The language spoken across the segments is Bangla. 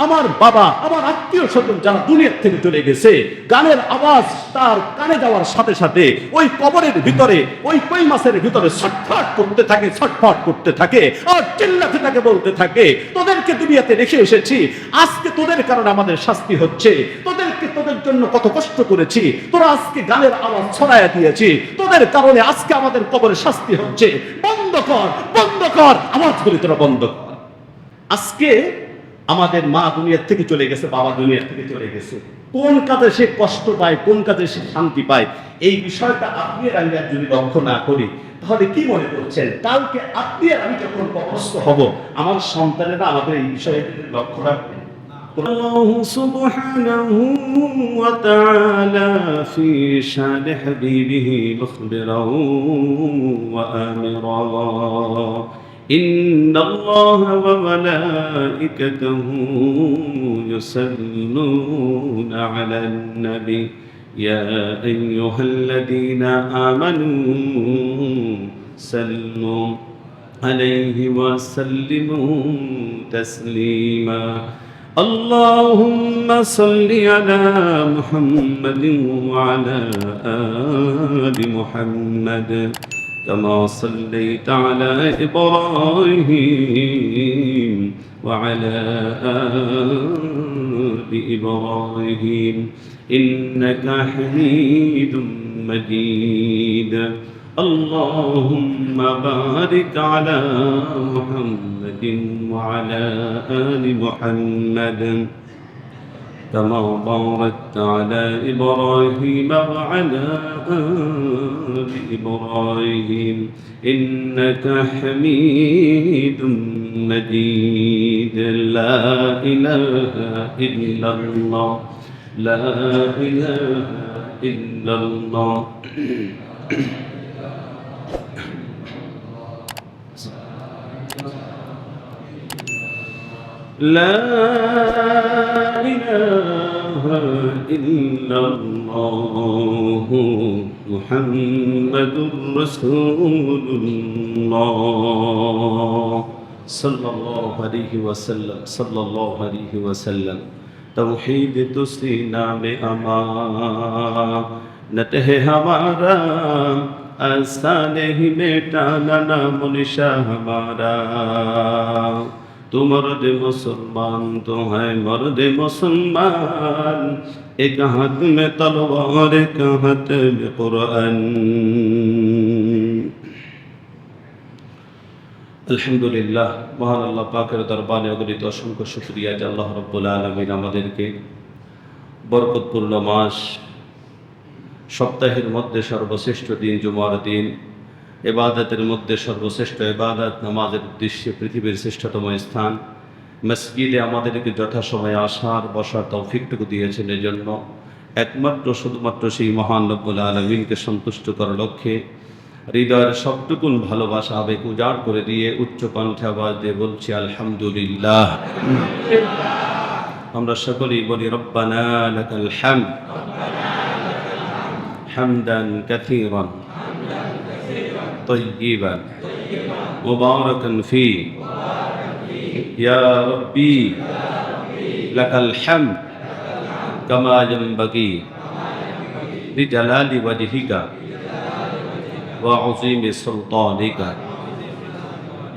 আমার বাবা, আমার আত্মীয় স্বজন যারা দুনিয়ার থেকে চলে গেছে, গানের আওয়াজ তার কানে যাওয়ার সাথে সাথে ওই কবরের ভিতরে, ওই কই মাছের ভিতরে ছটফট করতে থাকে, ছটফট করতে থাকে, আর চিল্লাতে থাকে, বলতে থাকে, তোদেরকে দুনিয়াতে রেখে এসেছি, আজকে তোদের কারণে আমাদের শাস্তি হচ্ছে, তোদের জন্য কত কষ্ট করেছি, তোরা আজকে গানের আওয়াজ ছড়াইয়া দিয়েছি, তোদের কারণে আজকে আমাদের কবরে শাস্তি হচ্ছে, বন্ধ কর, বন্ধ কর, আওয়াজ করে তোরা বন্ধ কর। আজকে আমাদের মা দুনিয়ার থেকে চলে গেছে, বাবা দুনিয়ার থেকে চলে গেছে, কোন কাজে সে কষ্ট পায়, কোন কাজে সে শান্তি পায়, এই বিষয়টা আপনি আর আমি যদি লক্ষ্য না করি, তাহলে কি মনে করছেন কালকে আপনি আর আমি যখন কবরস্থ হব, আমার সন্তানেরা আমাদের এই বিষয়ে লক্ষ্য রাখবে? الله سبحانه وتعالى في شان حبيبه مخبرا وآمرا إن الله وملائكته يصلون على النبي يا أيها الذين آمنوا صلوا عليه وسلموا تسليما اللهم صل على محمد وعلى آل محمد كما صليت على إبراهيم وعلى آل إبراهيم إنك حميد مجيد اللهم بارك على محمد وعلى آل محمد كما باركت على إبراهيم وعلى آل إبراهيم إنك حميد مجيد لا إله إلا الله لا إله إلا الله لا إله إلا الله محمد رسول الله صلى الله عليه وسلم صلى الله عليه وسلم توحید دوسری نام امانت ہے ہمارا آستانے ہی میٹانا نام نشا ہمارا تو مرد مسلمان تو ہے مرد مسلمان ایک ہاتھ میں تلوار ایک ہاتھ میں قرآن আলহামদুলিল্লাহ মহান আল্লাহ পাকের দরবারে অগণিত অসংখ্য শুকরিয়া যে আল্লাহ রাব্বুল আলামিন আমাদেরকে বরকতপূর্ণ মাস, সপ্তাহের মধ্যে সর্বশ্রেষ্ঠ দিন জুমার দিন, ইবাদতের মধ্যে সর্বশ্রেষ্ঠ ইবাদত নামাজের উদ্দেশ্যে পৃথিবীর শ্রেষ্ঠতম স্থান মসজিদে আমাদেরকে যথাসময়ে আসার বসার তৌফিকটুকু দিয়েছেন। এজন্য একমাত্র শুধুমাত্র সেই মহান রব্বুল আলামিনকে সন্তুষ্ট করার লক্ষ্যে হৃদয়ের সবটুকুন ভালোবাসা আবেগ উজাড় করে দিয়ে উচ্চ কণ্ঠে আওয়াজ দিয়ে বলছি আলহামদুলিল্লাহ। আমরা সকলেই বলি রব্বানা লাকাল হামদ হামদান কাসীরান তাইয়িবান মুবারাকান ফি ইয়া রাব্বি লাকাল হামদ কামা ইয়ানবাগি লিজালালি ওয়াজহিকা ওয়া আযীমি সুলতানিকা।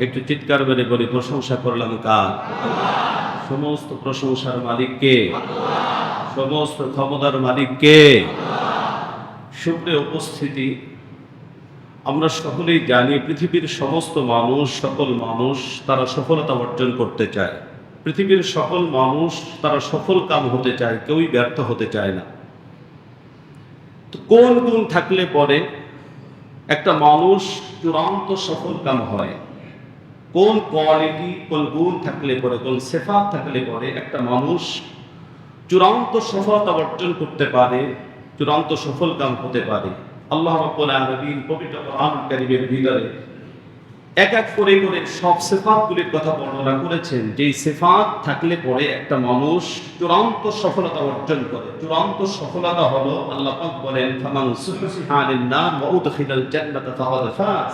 একটু চিৎকার করে বলি প্রশংসা করলাম কার? সমস্ত প্রশংসার মালিক কে? সমস্ত ক্ষমতার মালিক কে? সুপ্রিয় উপস্থিতি, আমরা সকলেই জানি পৃথিবীর সমস্ত মানুষ, সকল মানুষ তারা সফলতা অর্জন করতে চায়। পৃথিবীর সকল মানুষ তারা সফল কাম হতে চায়, কেউই ব্যর্থ হতে চায় না। তো কোন গুণ থাকলে পরে একটা মানুষ চূড়ান্ত সফল কাম হয়? কোন কোয়ালিটি, কোন গুণ থাকলে পরে, কোন সিফাত থাকলে পরে একটা মানুষ চূড়ান্ত সফলতা অর্জন করতে পারে, চূড়ান্ত সফল কাম হতে পারে? আল্লাহ রাব্বুল আলামিন পবিত্র কোরআনুল কারীমের ভিতরে এক এক করে করে সব সিফাতগুলির কথা বর্ণনা করেছেন, যেই সিফাত থাকলে পরে একটা মানুষ চূড়ান্ত সফলতা অর্জন করে। চূড়ান্ত সফলতা হলো আল্লাহ পাক বলেন ফামান সুহসিহা আনিন নার ওয়া উদখিলাল জান্নাতা ফাকাদ ফাজ।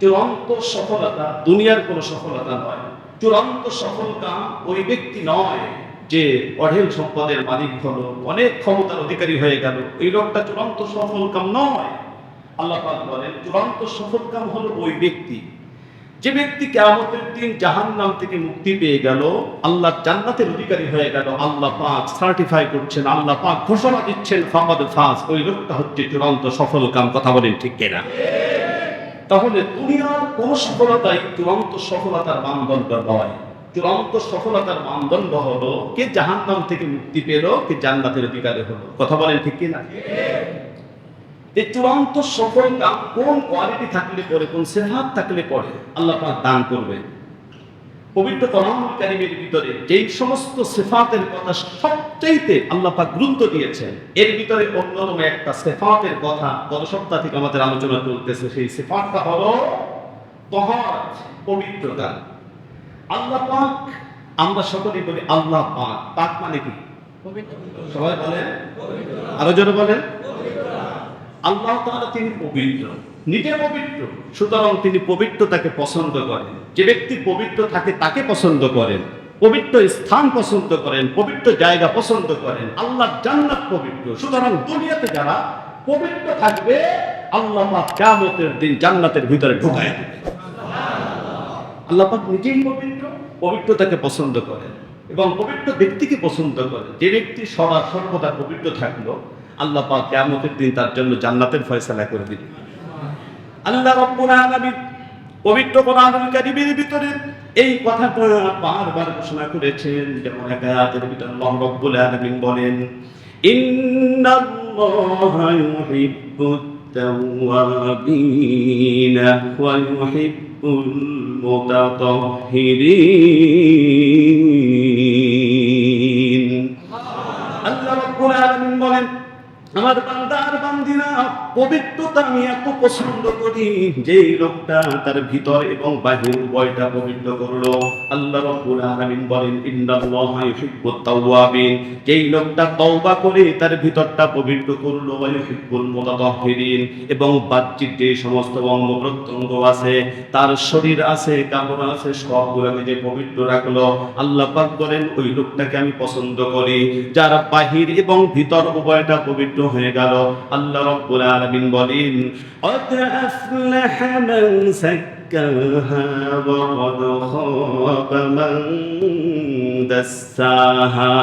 চূড়ান্ত সফলতা দুনিয়ার কোনো সফলতা নয়। চূড়ান্ত সফলতা ওই ব্যক্তি নয় যে অঢেল সম্পদের মালিক হলো, অনেক ক্ষমতার অধিকারী হয়ে গেল, এই লোকটা চূড়ান্ত সফল কাম নয়। আল্লাহ পাক বলেন চূড়ান্ত সফল কাম হলো ওই ব্যক্তি, যে ব্যক্তি কিয়ামতের দিন জাহান্নাম থেকে মুক্তি পেয়ে গেল, আল্লাহর জান্নাতের অধিকারী হয়ে গেল। আল্লাহ পাক সার্টিফাই করছেন, আল্লাহ পাক ঘোষণা দিচ্ছেন ফাকাদ ফাজ, ওই লোকটা হচ্ছে চূড়ান্ত সফল কাম। কথা বলেন ঠিক কিনা? তাহলে দুনিয়ার কোন সফলতাই চূড়ান্ত সফলতার মানদণ্ড নয়। চূড়ান্ত সফলতার মানদণ্ড হলো কে জাহান্নাম থেকে মুক্তি পেল, কে জান্নাতের অধিকারী হলো। কথা বলেন ঠিক কিনা? এই চূড়ান্ত সফলতা কোন কোয়ালিটি থাকলে পরে, কোন সিফাত থাকলে পরে আল্লাহ পাক দান করবে। পবিত্র কোরআনুল কারীমের ভিতরে যেই সমস্ত সিফাতের কথা সবচেয়ে আল্লাহ পাক গুরুত্ব দিয়েছেন, এর ভিতরে অন্যতম একটা সিফাতের কথা গত সপ্তাহ থেকে আমাদের আলোচনা চলতেছে। সেই সিফাতটা হলো তাহারাত, পবিত্রতা। আল্লাহ পাক, আমরা সকলেই বলি আল্লাহ পাক। পাক মানে কি? সবাই বলেন, আরো জোরে বলেন। আল্লাহ তাআলা তিনি পবিত্র, নিজে পবিত্র, সুতরাং তিনি পবিত্রতাকে পছন্দ করেন। যে ব্যক্তি পবিত্র থাকে তাকে পছন্দ করেন, পবিত্র স্থান পছন্দ করেন, পবিত্র জায়গা পছন্দ করেন। আল্লাহর জান্নাত পবিত্র, সুতরাং দুনিয়াতে যারা পবিত্র থাকবে আল্লাহ পাক কিয়ামতের দিন জান্নাতের ভিতরে ঢুকায় দেবে। আল্লাহ পাক নিজেই পবিত্র, পবিত্রতাকে পছন্দ করেন এবং পবিত্র ব্যক্তিকে পছন্দ করেন। যে ব্যক্তি সর্বদা পবিত্র থাকলো, আল্লাহ পাক কিয়ামতের দিন তার জন্য জান্নাতের ফয়সালা করে দিবেন। আল্লাহ রাব্বুল আলামিন পবিত্র কোরআনুল কারীমের ভিতরে এই কথাটা বারবার ঘোষণা করেছেন। যেমন এক আয়াতের ভিতরে আল্লাহ রাব্বুল আলামিন বলেন, ইন্নাল্লাহা ইউহিব্বুত তাওয়াবিনা ওয়া ইউহিব্বুল মুতাতাহহিরিন। আল্লাহ রাব্বুল আলামিন বলেন, আমার বান্দার বান্দিরা পবিত্রতা আমি এত পছন্দ করি, যে লোকটা তার ভিতর এবং বাহির উভয়টা পবিত্র করলো। আল্লাহ রাব্বুল আলামিন বলেন, ইন্নাল্লাহা ইউহিব্বুত তাওয়াবিন, যেই লোকটা তওবা করে তার ভিতরটা পবিত্র করলো, ওয়া ইউহিব্বুল মুতাতাহহিরিন, এবং বাহ্যিক যে সমস্ত অঙ্গ প্রত্যঙ্গ আছে, তার শরীর আছে, কাপড় আছে, সবগুলোকে যে পবিত্র রাখলো, আল্লাহ পাক বলেন ওই লোকটাকে আমি পছন্দ করি। যারা বাহির এবং ভিতর উভয়টা পবিত্র হয়ে গেল, আল্লাহ রাব্বুল আলামিন বলেন, قد أفلح من زكاها وقد خاب من دساها।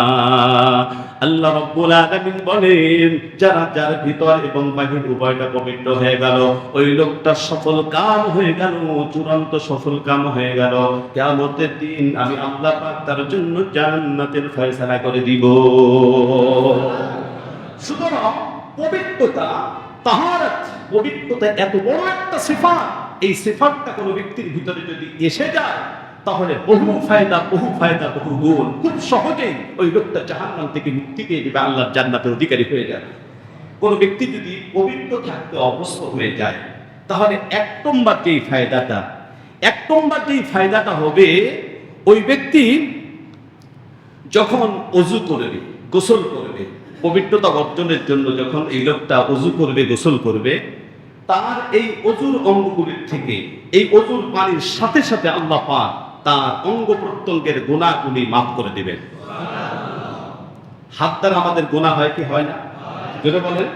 আল্লাহ রাব্বুল আলামিন বলেন, যারা যার ভিতর এবং বাহির উভয়টা পবিত্র হয়ে গেল, ওই লোকটা সফল কাম হয়ে গেল, চূড়ান্ত সফল কাম হয়ে গেল। কিয়ামতের দিন আমি আল্লাহ পাক তার জন্য জান্নাতের ফয়সালা করে দিব। সুতরাং পবিত্রতা, তাহারাত, পবিত্রতা এত বড় একটা সিফাত। এই সিফাতটা কোনো ব্যক্তির ভিতরে যদি এসে যায়, তাহলে বহু ফায়দা, বহু গুণ, খুব সহজেই ওই লোকটা জাহান্নাম থেকে মুক্তি পেয়ে যাবে, আল্লাহর জান্নাতের অধিকারী হয়ে যাবে। কোনো ব্যক্তি যদি পবিত্র থাকতে অভ্যস্ত হয়ে যায়, তাহলে এক নম্বর যেই ফায়দাটা হবে, ওই ব্যক্তি যখন ওযু করবে, গোসল করবে, পবিত্রতা অর্জনের জন্য যখন এই লোকটা ওযু করবে, গোসল করবে, তার এই ওযুর অঙ্গগুলির থেকে, এই ওযুর পানির সাথে সাথে আল্লাহ পাক তার অঙ্গ প্রত্যঙ্গের গুনাহগুলি মাফ করে দিবেন। হাত দ্বারা আমাদের গুনাহ হয় কি হয় না? জোরে বলেন।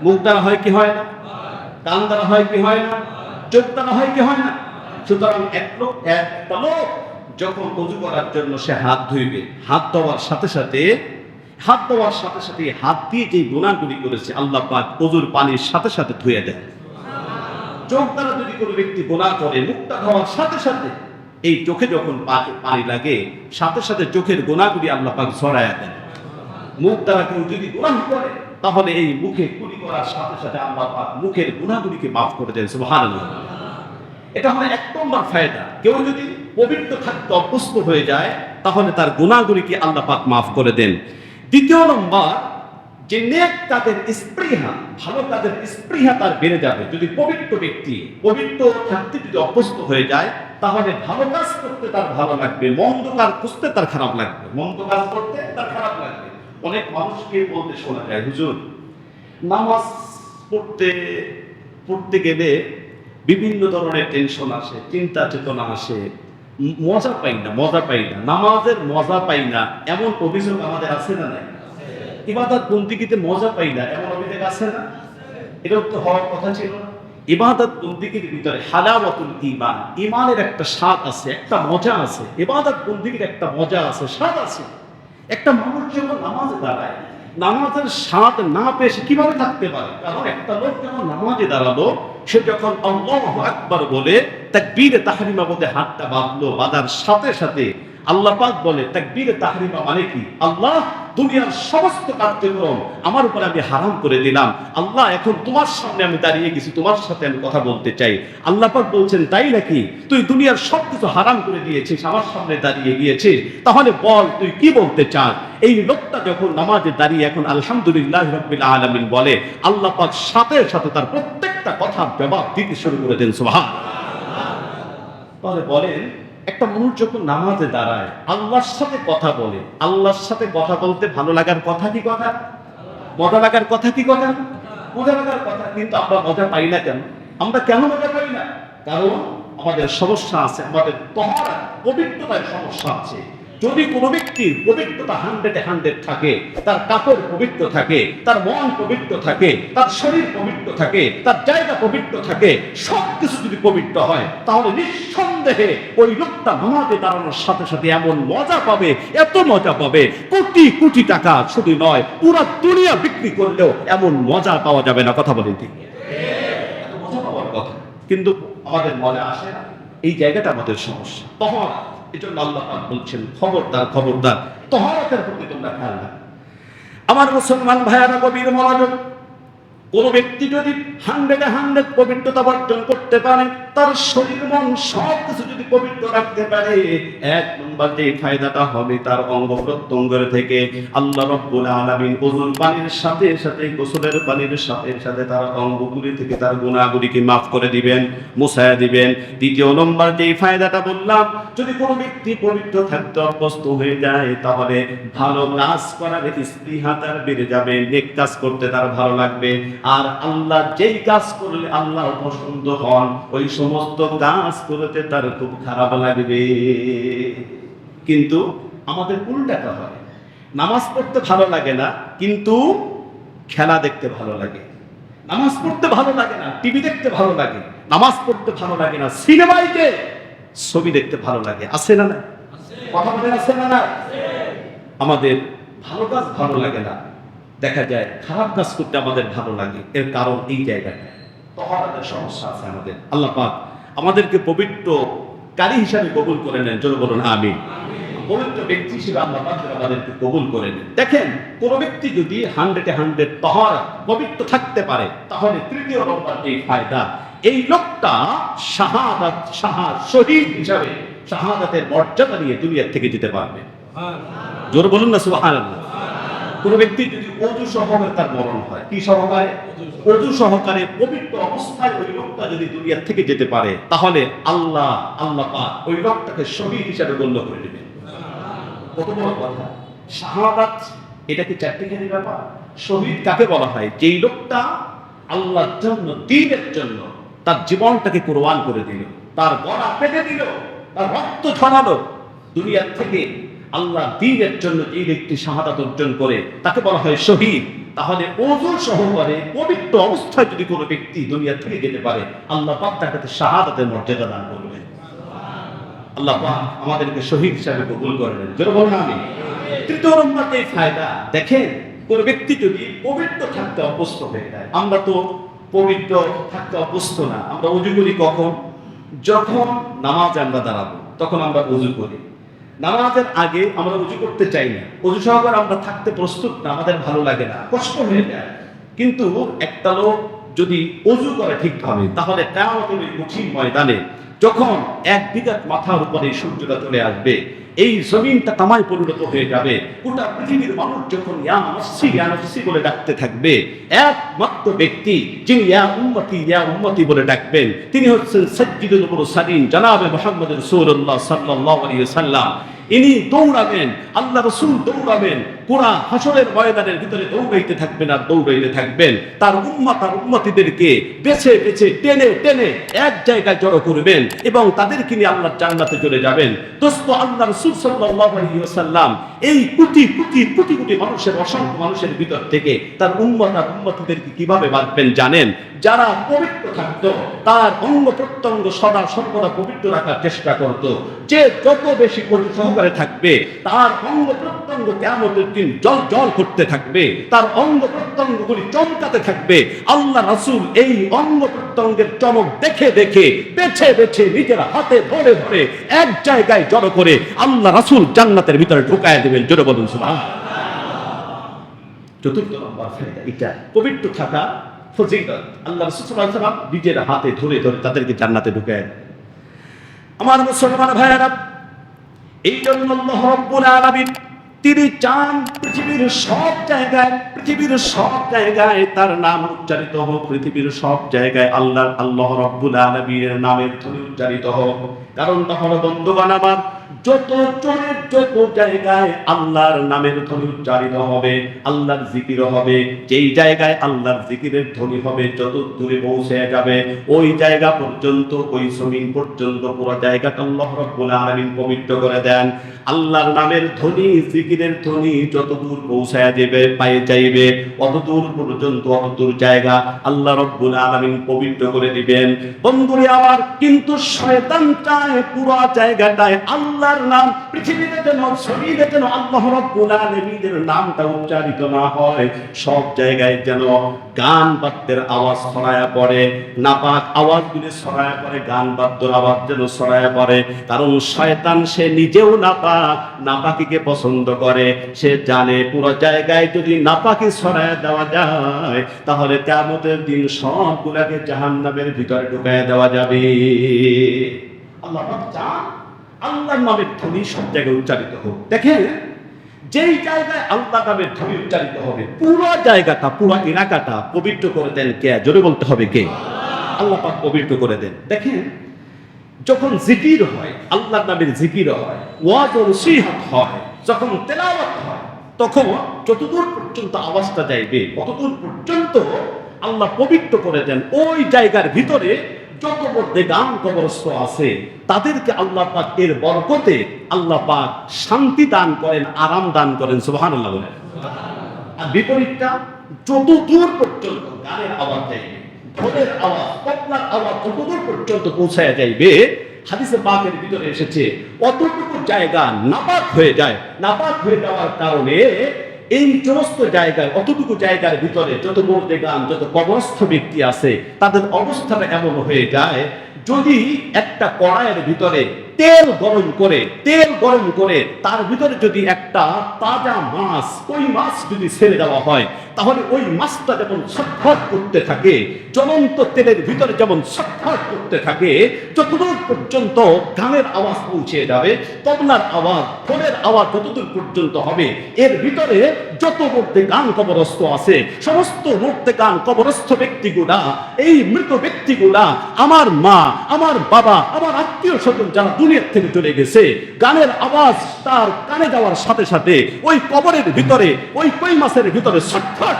মুখ দ্বারা হয় কি হয় না? কান দ্বারা হয় কি হয় না? চোখ দ্বারা হয় কি হয় না? সুতরাং একটা লোক যখন ওযু করার জন্য সে হাত ধুইবে, হাত ধোয়ার সাথে সাথে হাত দিয়ে যে গুনাহগুলি করেছে আল্লাহ পাক ওযুর পানির সাথে সাথে ধুয়ে দেন। চোখ দ্বারা যদি কোনো ব্যক্তি গুনাহ করে, মুখটা ধোয়ার সাথে সাথে এই চোখে যখন পানি লাগে, সাথে সাথে চোখের গুনাহগুলি আল্লাহ পাক ঝরায়া দেন। মুখ দ্বারা কেউ যদি গুনাহ করে, তাহলে এই মুখে কুলি করার সাথে সাথে আল্লাহ পাক মুখের গুনাহগুলিকে মাফ করে দেন। সুবহানাল্লাহ। এটা হলো এক নম্বর ফায়দা। কেউ যদি পবিত্র থাকতে অভ্যস্ত হয়ে যায়, তাহলে তার গুনাহগুলিকে আল্লাহ পাক মাফ করে দেন। দ্বিতীয় নম্বর, যে নেক কাজের স্পৃহা, ভালো কাজের স্পৃহা তার বেড়ে যাবে। যদি পবিত্র ব্যক্তি পবিত্র থাকতে যদি অভ্যস্ত হয়ে যায়, তাহলে ভালো কাজ করতে তার ভালো লাগবে, মন্দ কাজ করতে তার খারাপ লাগবে। অনেক মানুষকে বলতে শোনা যায়, হুজুর নামাজ পড়তে গেলে বিভিন্ন ধরনের টেনশন আসে, চিন্তা চেতনা আসে, মজা পাই না, মজা পাই না, নামাজের মজা পাই না, এমন অভিযোগ আমাদের আছে না নাই? ইবাদত বন্দিগিতে মজা পাই না এমন অভিযোগ আছে না? এটা তো হওয়ার কথা ছিল না। ইবাদত বন্দিগির ভিতরে হালাওয়াতুল ঈমান, ঈমানের একটা স্বাদ আছে, একটা মজা আছে। ইবাদত বন্দিগির একটা মজা আছে, স্বাদ আছে। একটা মানুষ যখন নামাজে দাঁড়ায়, নামাজের স্বাদ না পেয়ে সে কিভাবে থাকতে পারে? কারণ একটা লোক যখন নামাজে দাঁড়ালো, সে যখন আল্লাহু আকবার বলে তাকবীরে তাহরিমা বলতে হাতটা বাঁধলো, বাঁধার সাথে সাথে আল্লাহ পাক বলে তাকবীরে তাহরিমা মানে কি? আল্লাহ, দুনিয়ার সমস্ত কার্যক্রম আমার উপর আমি হারাম করে দিলাম। আল্লাহ, এখন তোমার সামনে আমি দাঁড়িয়ে গেছি, তোমার সাথে আমি কথা বলতে চাই। আল্লাহ পাক বলছেন, তাই নাকি? তুই দুনিয়ার সবকিছু হারাম করে দিয়েছিস, আমার সামনে দাঁড়িয়ে গিয়েছিস, তাহলে বল তুই কি বলতে চাস? এই লোকটা যখন নামাজে দাঁড়িয়ে এখন আলহামদুলিল্লাহ রাব্বিল আলামিন বলে, আল্লাহ পাক সাথে সাথে তার প্রত্যেকটা কথার জবাব দিতে শুরু করে দেন। সুবহানাল্লাহ। তাহলে বলেন, একটা মানুষ যখন নামাজে দাঁড়ায়, আল্লাহর সাথে কথা বলে, আল্লাহর সাথে কথা বলতে ভালো লাগার কথা কি কথা? মজা লাগার কথা কি কথা? মজা লাগার কথা। কিন্তু আমরা মজা পাই না কেন? আমরা কেন মজা পাই না? কারণ আমাদের সমস্যা আছে, আমাদের তহরা পবিত্রতায় সমস্যা আছে। যদি কোনো ব্যক্তির পবিত্রতা 100 থাকে, তার কাপড় পবিত্র থাকে, তার মন পবিত্র থাকে, তার শরীর পবিত্র থাকে, তার জায়গা পবিত্র থাকে, সবকিছু যদি পবিত্র হয়, তাহলে নিঃসন্দেহে ওই লোকটা নামাজে দাঁড়ানোর সাথে সাথে এমন মজা পাবে, এত মজা পাবে, কোটি কোটি টাকা শুধু নয়, পুরা দুনিয়া বিক্রি করলেও এমন মজা পাওয়া যাবে না। কথা বলেন ঠিক? এত মজা পাওয়ার কথা, কিন্তু আমাদের মজা আসে না। এই জায়গাটা আমাদের সমস্যা। তখন এজন্য আল্লাহ পাক বলছেন, খবরদার খবরদার, তহরাতের প্রতি তোমরা খেয়াল রাখো। আমার মুসলমান ভাইয়ারা, গভীর মনোযোগ। কোন ব্যক্তি যদি 100 পবিত্রতা বর্জন করতে পারে, তার শরীর মন সবকিছু যদি পবিত্র রাখতে পারে, এক নম্বর যে ফায়দাটা হবে, তার অঙ্গ প্রত্যঙ্গের থেকে আল্লাহ রাব্বুল আলামিন ওযুর পানির সাথে সাথে, গোসলের পানির সাথে সাথে তার অঙ্গগুলি থেকে তার গুনাহগুলিকে মাফ করে দিবেন, মুছায়া দিবেন। দ্বিতীয় নম্বর যে ফায়দাটা বললাম, যদি কোনো ব্যক্তি পবিত্র থাকতে অভ্যস্ত হয়ে যায়, তাহলে ভালো কাজ করার স্পৃহা তার বেড়ে যাবে, নেক কাজ করতে তার ভালো লাগবে। আর আল্লাহ যেই কাজ করলে আল্লাহ পছন্দ হন, ওই সমস্ত কাজ করতে তার খুব খারাপ লাগবে। কিন্তু আমাদের উল্টাটা হয়, নামাজ পড়তে ভালো লাগে না, কিন্তু খেলা দেখতে ভালো লাগে। নামাজ পড়তে ভালো লাগে না, টিভি দেখতে ভালো লাগে। নামাজ পড়তে ভালো লাগে না, সিনেমায় যে ছবি দেখতে ভালো লাগে। আছে না? না কথা বলেন, আছে না? না আমাদের ভালো কাজ ভালো লাগে না, দেখা যায় খারাপ কাজ করতে আমাদের ভালো লাগে। এর কারণ এই জায়গাটা, তহরাতের সমস্যা আছে আমাদের। আল্লাহ পাক আমাদেরকে পবিত্র কারি হিসাবে কবুল করে নেন। জোরে বলুন আমিন। পবিত্র ব্যক্তি হিসেবে আল্লাহ পাক আমাদেরকে কবুল করে নেন। দেখেন, কোন ব্যক্তি যদি 100 তহরা পবিত্র থাকতে পারে, তাহলে তৃতীয় নম্বর এই ফায়দা, এই লোকটা শাহাদাত, শহীদ হিসাবে শাহাদাতের মর্যাদা নিয়ে দুনিয়া থেকে যেতে পারবে। জোরে বলুন না সুবহানাল্লাহ। কোন ব্যক্তি যদি ওযু সহকারে তার মরণ হয়, কি সহকারে? ওযু সহকারে পবিত্র অবস্থায় ওই লোকটা যদি দুনিয়া থেকে যেতে পারে, তাহলে আল্লাহ পাক ওই লোকটাকে শহীদ হিসেবে গণ্য করে নেবেন। কত বড় কথা! শাহাদাত এটা কি চারটিখানি ব্যাপার? শহীদ কাকে বলা হয়? যেই লোকটা আল্লাহর জন্য, দ্বীনের জন্য তার জীবনটাকে কুরবান করে দিল, তার গলা পেতে দিল, তার রক্ত ঝরালো, দুনিয়া থেকে আল্লাহ দ্বীনের জন্য এই ব্যক্তি শাহাদাত অর্জন করে, তাকে বলা হয় শহীদ। তাহলে ওযু সহকারে পবিত্র অবস্থায় যদি কোনো ব্যক্তি দুনিয়া থেকে যেতে পারে, আল্লাহ পাক তাকে শাহাদাতের মর্যাদা দান করবেন। আল্লাহ পাক আমাদেরকে শহীদ হিসাবে কবুল করবেন। যারা বলেন আমিন। তৃতীয় নম্বর এই ফায়দা, দেখেন, কোন ব্যক্তি যদি পবিত্র থাকতে অভ্যস্ত হয়ে যায়। আমরা তো পবিত্র থাকতে অভ্যস্ত না। আমরা ওযু করি কখন? যখন নামাজে আমরা দাঁড়াবো, তখন আমরা ওযু করি। নামাজের আগে আমরা ওযু করতে চাই না, ওযু সহকারে আমরা থাকতে প্রস্তুত না, আমাদের ভালো লাগে না, কষ্ট হয়ে যায়। কিন্তু একটা লোক যদি ওযু করে ঠিকভাবে, তাহলে কিয়ামতের ওই কঠিন ময়দানে যখন 1 বিঘাত মাথার উপরে সূর্যটা চলে আসবে, এই জমিনটা তামায় পরিণত হয়ে যাবে। গোটা পৃথিবীর মানুষ যখন ইয়া নফসি বলে ডাকতে থাকবে, একমাত্র ব্যক্তি যিনি ইয়া উম্মতি বলে ডাকবেন, তিনি হচ্ছেন সাইয়্যিদুল মুরসালিন জনাবে মুহাম্মদ রাসূলুল্লাহ সাল্লাল্লাহু আলাইহি ওয়াসাল্লাম। ইনি দৌড়াবেন, আল্লাহ রাসূল দৌড়াবেন, পুরা হাসরের ময়দানের ভিতরে দৌড়াইতে থাকবেন আর দৌড়াইতে থাকবেন। তার উম্মত আর উম্মতিদেরকে বেছে বেছে টেনে টেনে এক জায়গায় জড়ো করবেন এবং তাদেরকে নিয়ে আল্লাহর জান্নাতে চলে যাবেন। দোস্ত, আল্লাহ রাসূল সাল্লাল্লাহু আলাইহি ওয়াসাল্লাম এই কোটি কোটি কোটি কোটি মানুষের, অসংখ্য মানুষের ভিতর থেকে তার উম্মত আর উম্মতিদেরকে কিভাবে বাঁচবেন জানেন? যারা পবিত্র থাকতো, তার অঙ্গ প্রত্যঙ্গ সদা সর্বদা পবিত্র রাখার চেষ্টা করত। যে যত বেশি সহকারে থাকবে, তার অঙ্গ প্রত্যঙ্গ কিয়ামতের দিন জল জল করতে থাকবে, তার অঙ্গ প্রত্যঙ্গগুলি চমকাতে থাকবে। আল্লাহ রাসূল এই অঙ্গ প্রত্যঙ্গের চমক দেখে দেখে বেছে বেছে নিজের হাতে ধরে ধরে এক জায়গায় জড়ো করে আল্লাহ রাসূল জান্নাতের ভিতরে ঢুকায় দেবেন। জোরে বলুন সুবহানাল্লাহ। চতুর্থ নম্বর ফায়দা এটা, পবিত্র থাকা ফজিলত। আল্লাহ রাসূল সাল্লাল্লাহু আলাইহি ওয়াসাল্লাম নিজের হাতে ধরে ধরে তাদেরকে জান্নাতে ঢুকায়। আমার মুসলমান ভাইয়েরা, এই জন্য আল্লাহ রাব্বুল আলামিন তিনি চান পৃথিবীর সব জায়গায় তার নাম উচ্চারিত হোক, পৃথিবীর সব জায়গায় আল্লাহ রাব্বুল আলামিনের নামের ধ্বনি উচ্চারিত হোক। কারণ তাহলে বন্ধুগণ আমার, যত জায়গায় আল্লাহর নামের ধ্বনি উচ্চারিত হবে, আল্লাহর জিকির হবে, যেই জায়গায় আল্লাহর জিকিরের ধ্বনি হবে, যত দূরে পৌঁছে যাবে ওই জায়গা পর্যন্ত, ওই জমিন পর্যন্ত পুরো জায়গাটা আল্লাহ রাব্বুল আলামিন পবিত্র করে দেন। আল্লাহর নামের ধ্বনি, জিকিরের ধ্বনি যত দূর পৌঁছায় যাবে, পায়ে যাইবে, অত দূর পর্যন্ত, অত দূর জায়গা আল্লাহ রাব্বুল আলামিন পবিত্র করে দিবেন। বন্ধুরে আমার, কিন্তু শয়তান চায় পুরো জায়গাটায় আল্লাহর নাম, পৃথিবীতে যেন, শরীরে যেন আল্লাহ রাব্বুল আলামিনের নামটা উচ্চারিত না হয়, সব জায়গায় যেন গান বাদ্যের আওয়াজ ছড়ায়া পড়ে, নাপাক আওয়াজগুলি ছড়ায়া পড়ে, গান বাদ্যের আওয়াজ যেন ছড়ায়া পড়ে। কারণ শয়তান সে নিজেও নাপাকিকে পছন্দ করে। সে জানে পুরো জায়গায় যদি নাপাকি ছড়ায়া দেওয়া যায়, তাহলে কিয়ামতের দিন সবগুলাকে জাহান্নামের ভিতরে ঢুকায় দেওয়া যাবে। আল্লাহ পাক চান আল্লাহর নামের ধ্বনি সব জায়গায় উচ্চারিত হোক। দেখেন, যেই জায়গায় আল্লাহ নামের ধ্বনি উচ্চারিত হবে, পুরো জায়গাটা, পুরো এলাকাটা পবিত্র করে দেন কে? জোরে বলতে হবে কে? আল্লাহ পাক পবিত্র করে দেন। দেখেন, যখন জিকির হয়, আল্লাহর নামের জিকির হয়, ওয়াজ ও নসিহত হয়, যখন তেলাওয়াত হয়, তখন যতদূর পর্যন্ত আওয়াজটা যাইবে ততদূর পর্যন্ত আল্লাহ পবিত্র করে দেন। ওই জায়গার ভিতরে যত মধ্যে গান কবরস্থ আছে, তাদেরকে আল্লাহ পাক এর বরকতে আল্লাহ পাক শান্তি দান করেন, আরাম দান করেন। সুবহানাল্লাহ বলেন। আর বিপরীতটা, যত দূর পর্যন্ত গানের আওয়াজ যাইবে, ঢোলের আওয়াজ, তবলার আওয়াজ যতদূর পর্যন্ত পৌঁছায় যাইবে, হাদিসে পাকের ভিতরে এসেছে, অতটুকু জায়গা নাপাক হয়ে যায়। নাপাক হয়ে যাওয়ার কারণে এই সমস্ত জায়গায়, অতটুকু জায়গার ভিতরে যত মধ্যে গান, যত কবরস্থ ব্যক্তি আছে, তাদের অবস্থাটা এমন হয়ে যায়, যদি একটা কড়াইয়ের ভিতরে তেল গরম করে তার ভিতরে যদি একটা তাজা মাছ, ওই মাছ যদি ছেড়ে দেওয়া হয়, তাহলে ওই মাছটা যেমন ছটফট করতে থাকে, জ্বলন্ত তেলের ভিতরে যেমন ছটফট করতে থাকে, যতদূর পর্যন্ত গানের আওয়াজ পৌঁছে যাবে, তবলার আওয়াজ, ঢোলের আওয়াজ যতদূর পর্যন্ত হবে, এর ভিতরে যত মধ্যে গান কবরস্থ আছে, সমস্ত মধ্যে গান কবরস্থ ব্যক্তিগুলা, এই মৃত ব্যক্তিগুলা, আমার মা, আমার বাবা, আমার আত্মীয় স্বজন যারা দুনিয়া থেকে চলে গেছে, গানের আওয়াজ তার কানে যাওয়ার সাথে সাথে ওই কবরের ভিতরে, ওই কই মাছের ভিতরে ছটফট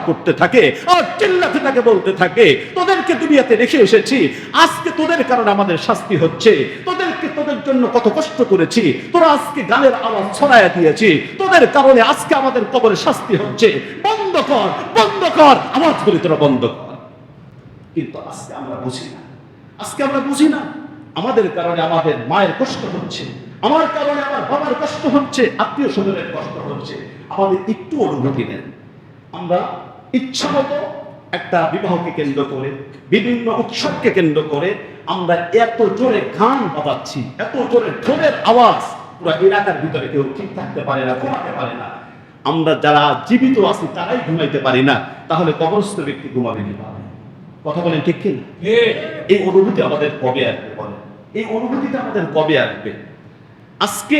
করতে থাকে আর চিল্লাতে থাকে, বলতে থাকে, তোদেরকে দুনিয়াতে রেখে এসেছি, আজকে তোদের কারণে আমাদের শাস্তি হচ্ছে, তোদের জন্য কত কষ্ট করেছি, তোরা আজকে গানের আওয়াজ ছড়াইয়া দিয়েছি, তোদের কারণে আজকে আমাদের কবরে শাস্তি হচ্ছে, বন্ধ কর আওয়াজগুলি তোরা বন্ধ কর। কিন্তু আজকে আমরা বুঝি না, আমাদের কারণে আমাদের মায়ের কষ্ট হচ্ছে, আমার কারণে আমার বাবার কষ্ট হচ্ছে, আত্মীয় স্বজনের কষ্ট হচ্ছে, আমাদের একটু অনুভূতি নেন। আমরা ইচ্ছামতো একটা বিবাহকে কেন্দ্র করে, বিভিন্ন উৎসবকে কেন্দ্র করে আমরা এত জোরে গান বাজাচ্ছি, এত জোরে ঢোলের আওয়াজ, পুরো এলাকার ভিতরে কেউ ঠিক থাকতে পারে না, ঘুমাতে পারে না। আমরা যারা জীবিত আছি তারাই ঘুমাইতে পারি না, তাহলে কবরস্থ ব্যক্তি ঘুমাবে কিভাবে? কথা বলেন ঠিক কিনা? এই অনুভূতি আমাদের কবে আসবে বলেন? এই অনুভূতিটা আমাদের কবে আসবে? আজকে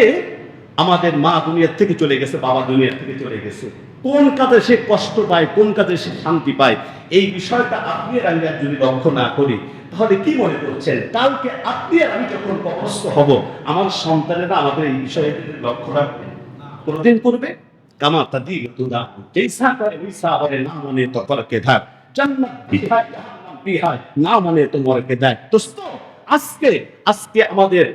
আমাদের মা দুনিয়ার থেকে চলে গেছে, বাবা দুনিয়ার থেকে চলে গেছে, কোন কাজে সে কষ্ট পায়, কোন কাজে সে শান্তি পায়, এই বিষয়টা আপনি রাঙ্গা যদি লক্ষ্য না করি, তাহলে কি মনে করছেন কালকে আপনি আর আমি যখন কবরস্থ হব আমার সন্তানেরা আমাদের এই বিষয়ে লক্ষ্য রাখবে? কোনদিন করবে? কামা তাদিগ তুদা জৈসা করে ওইসা হবে, না মনে তো করকে থাক, জান্নাত বিহায় জাহান্নাম বিহায়, না মনে তো মরকে দেয়। দোস্ত, আজকে আজকে আমাদের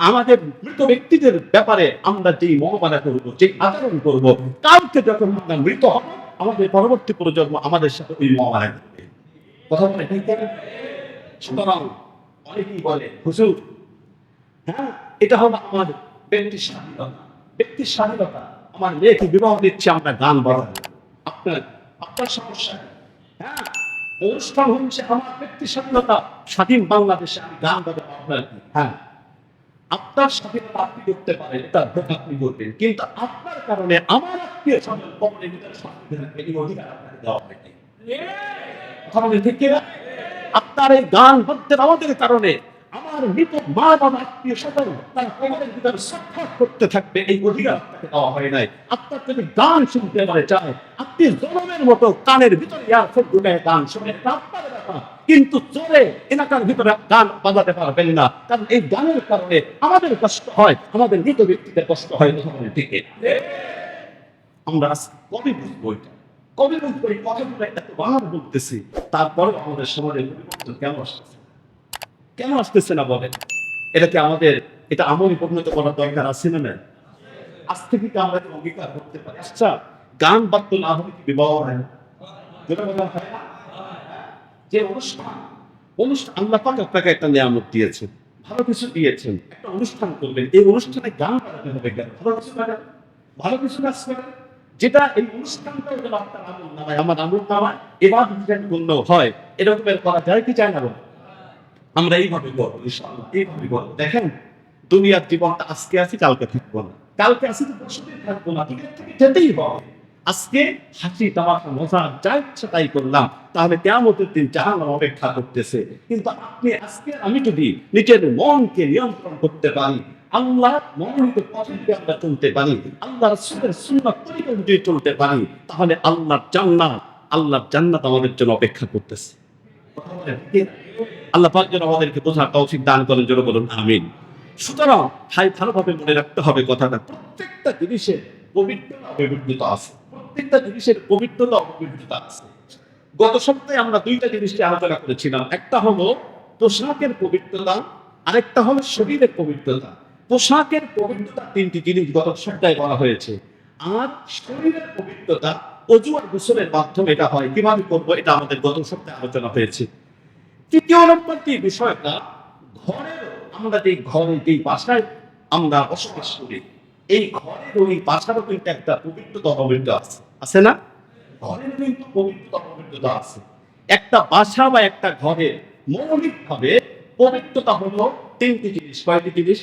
আমাদের মৃত ব্যক্তিদের ব্যাপারে আমরা যেই মনোমানা করবো, যেই আচরণ করবো, কালকে যখন আমরা মৃত হব আমাদের পরবর্তী প্রজন্ম আমাদের সাথে ওই মনোমানা করবে। কথা বলে ঠিক আছে? সুতরাং অনেকেই বলে হুজুর, হ্যাঁ এটা হলো আমার ব্যক্তির স্বাধীনতা, ব্যক্তির স্বাধীনতা, আমার মেয়েকে বিবাহ দিচ্ছে আমরা গান বাজাবো, আপনার আপনার সমস্যা নেই। হ্যাঁ, অনুষ্ঠান হচ্ছে আমার ব্যক্তির স্বাধীনতা, স্বাধীন বাংলাদেশে আমি গান বাজাবো, আপনার কি? হ্যাঁ, আপনার স্বাধীনতা আপনি করতে পারেন, এটা ভোট আপনি করবেন, কিন্তু আপনার কারণে আমার আত্মীয় স্বজন কবরের ভিতরে শান্তি থাকবে, এই অধিকার আপনাকে দেওয়া হয়নি। কথা বলে ঠিক কিনা? আপনার এই গান বাদ্যের আমাদের কারণে আমার মৃত মা বাবা আত্মীয় স্বজন তারা কবরের ভিতরে ছটফট করতে থাকবে, এই অধিকার আপনাকে দেওয়া হয় নাই। আপনার যদি গান শুনতে পারে চায়, আপনি জনমের মতো কানের ভিতরে ইয়ারফোন ঢুকায় গান শুনে, এটা আপনার ব্যাপার, কিন্তু চলে এলাকার ভিতরে গান বাজাতে পারবেন না, কারণ এই গানের কারণে আমাদের কষ্ট হয়, আমাদের মৃত ব্যক্তিদের কষ্ট হয়। দিকে আমরা কবে বুঝবো এটা? কবে বুঝবো এই কথাগুলো এতবার বলতেছি, তারপরে আমাদের সমাজের পরিবর্তন কেন আসতেছে? কেন আসতেছে না বলেন? এটাকে আমাদের এটা আমলি পরিণত করার দরকার আছে না? না, আজ থেকে কি আমরা অঙ্গীকার করতে পারি? আচ্ছা, গান বাদ্য না হলে কি বিবাহ হয় না? যেটা বলা হয় না যে অনুষ্ঠান আল্লাহ পাক আপনাকে একটা নিয়ামত দিয়েছেন, ভালো কিছু দিয়েছেন, একটা অনুষ্ঠান করবেন, এই অনুষ্ঠানে গান বাজাতে হবে কেন? ভালো কিছু বাজান, ভালো কিছু কাজ করেন, যেটা এই অনুষ্ঠানটাও যেন আপনার আমল নামায়, আমার আমল নামায় এবার যেন গণ্য হয়, এরকমের করা যায় কি চায় না? বল, আমরা এইভাবে করবো ইনশাআল্লাহ, এইভাবে করবো। দেখেন, দুনিয়ার জীবনটা আজকে আছি কালকে থাকবো না, কালকে আছি তো পরশুদিন থাকবো না, ঠিক থেকে যেতেই হবে। আজকে হাসি তামাশা মজা যা ইচ্ছা তাই করলাম, তাহলে কিয়ামতের দিন জাহান্নাম অপেক্ষা করতেছে। কিন্তু আপনি আজকে আমি যদি নিজের মনকে নিয়ন্ত্রণ করতে পারি, আল্লাহ মনোনীত পথে আমরা চলতে পারি, আল্লাহ রাসূলের সুন্নাত তরিকা অনুযায়ী চলতে পারি, তাহলে আল্লাহর জান্নাত আমাদের জন্য অপেক্ষা করতেছে। কথা বলেন ঠিক? আল্লাহ পাক যেন আমাদেরকে বোঝার তৌফিক দান করেন, জোরে বলুন আমিন। সুতরাং ভাই ভালোভাবে মনে রাখতে হবে কথাটা, প্রত্যেকটা জিনিসের পবিত্রতা অপবিত্রতা আছে, প্রত্যেকটা জিনিসের পবিত্রতা অপবিত্রতা আছে। গত সপ্তাহে আমরা দুইটা জিনিসকে আলোচনা করেছিলাম, একটা হলো পোশাকের পবিত্রতা, আরেকটা হলো শরীরের পবিত্রতা। পোশাকের পবিত্রতা তিনটি জিনিস গত সপ্তাহে বলা হয়েছে, আর শরীরের পবিত্রতা ওযু আর গোসলের মাধ্যমে এটা হয়। কিভাবে করবো এটা আমাদের গত সপ্তাহে আলোচনা হয়েছে। তৃতীয় নম্বর যে বিষয়টা, আমরা যে ঘরে যে বাসায় আমরা বসবাস করি, এই ঘরের ওই বাসারও কিন্তু একটা পবিত্রতা অপবিত্র আছে, আছে না? ঘরের কিন্তু পবিত্রতা অপবিত্রতা আছে। একটা বাসা বা একটা ঘরের মৌলিক ভাবে পবিত্রতা হলো তিনটি জিনিস। কয়টি জিনিস?